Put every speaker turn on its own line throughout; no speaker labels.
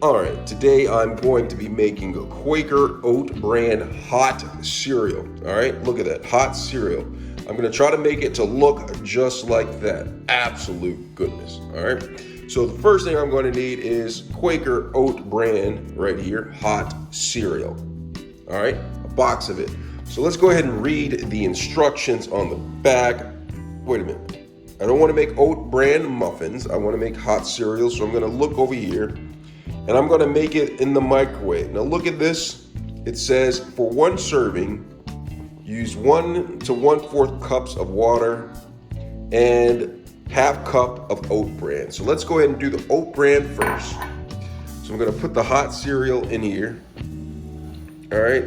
Alright, today I'm going to be making a Quaker Oat Bran hot cereal. Alright, look at that, hot cereal. I'm gonna try to make it to look just like that. Absolute goodness, alright? So the first thing I'm going to need is Quaker Oat Bran right here, hot cereal. Alright, a box of it. So let's go ahead and read the instructions on the back. Wait a minute. I don't want to make oat bran muffins. I want to make hot cereal, so I'm going to look over here. And I'm going to make it in the microwave. Now look at this. It says for one serving, use 1 to 1/4 cups of water and half cup of oat bran. So let's go ahead and do the oat bran first. So I'm going to put the hot cereal in here. All right,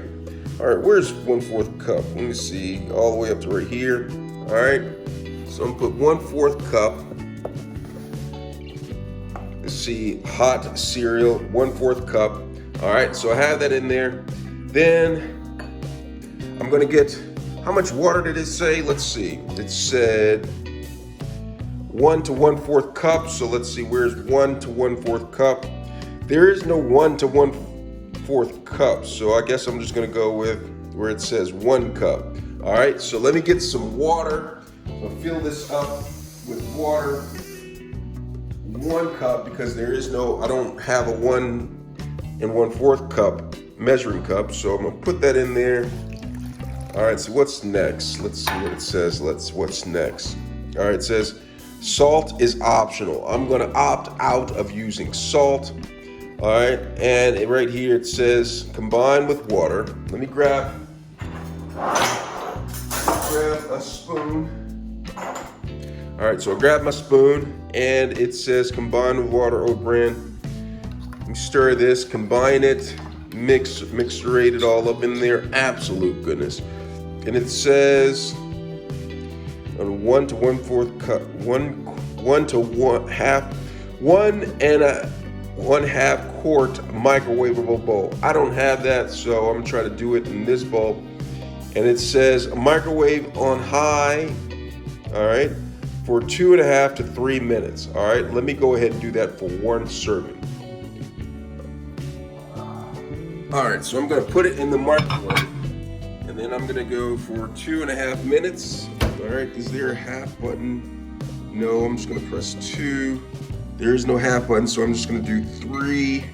where's 1/4 cup? Let me see, all the way up to right here. All right, so I'm going to put 1/4 cup. See, hot cereal, 1/4 cup. All right, so I have that in there. Then I'm gonna get, how much water did it say? Let's see, it said 1 to 1/4 cup. So let's see, where's 1 to 1/4 cup? There is no 1 to 1/4 cup, so I guess I'm just gonna go with where it says 1 cup. All right, so let me get some water. So fill this up with water. 1 cup, because there is no, I don't have a 1 1/4 cup measuring cup, so I'm gonna put that in there. All right, so what's next? Let's see what it says. What's next? All right, it says salt is optional. I'm gonna opt out of using salt. All right, and right here it says combine with water. Let me grab a spoon. All right, so I grabbed my spoon and it says combine with water, oat bran. Let me stir this, combine it, mixturate it all up in there. Absolute goodness. And it says 1 to 1/4 cup, 1 to 1.5 quart microwavable bowl. I don't have that, so I'm gonna try to do it in this bowl. And it says microwave on high. All right, for 2.5 to 3 minutes. All right, let me go ahead and do that for 1 serving. All right, so I'm gonna put it in the microwave and then I'm gonna go for 2.5 minutes. All right, is there a half button? No, I'm just gonna press 2. There is no half button, so I'm just gonna do 3,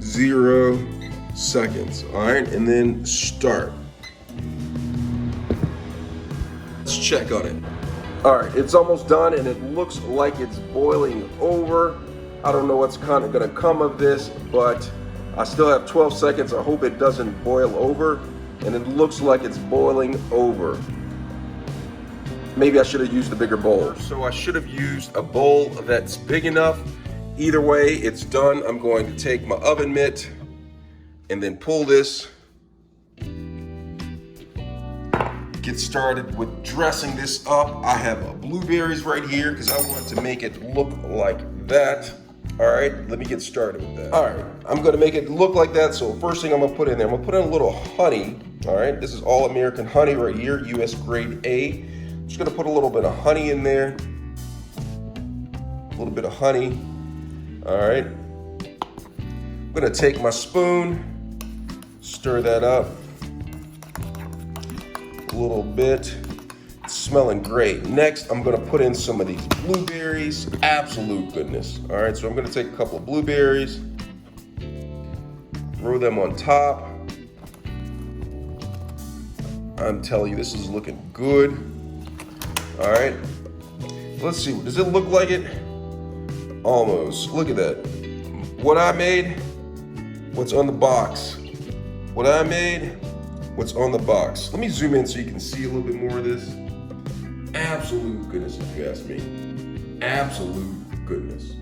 0 seconds. All right, and then start. Let's check on it. All right, it's almost done and it looks like it's boiling over. I don't know what's kind of gonna come of this, but I still have 12 seconds. I hope it doesn't boil over, and it looks like it's boiling over. Maybe I should have used a bigger bowl. So I should have used a bowl that's big enough. Either way, it's done. I'm going to take my oven mitt and then pull this. Get started with dressing this up. I have blueberries right here because I want to make it look like that. All right, let me get started with that. All right, I'm gonna make it look like that. So first thing I'm gonna put in there, I'm gonna put in a little honey. All right, this is all American honey right here, US grade A. I'm just gonna put a little bit of honey in there. A little bit of honey. All right, I'm gonna take my spoon, stir that up a little bit. It's smelling great. Next, I'm gonna put in some of these blueberries. Absolute goodness. All right, so I'm gonna take a couple of blueberries, throw them on top. I'm telling you, this is looking good. All right, let's see, does it look like it? Almost, look at that. What I made, what's on the box. What I made, what's on the box. Let me zoom in so you can see a little bit more of this. Absolute goodness, if you ask me. Absolute goodness.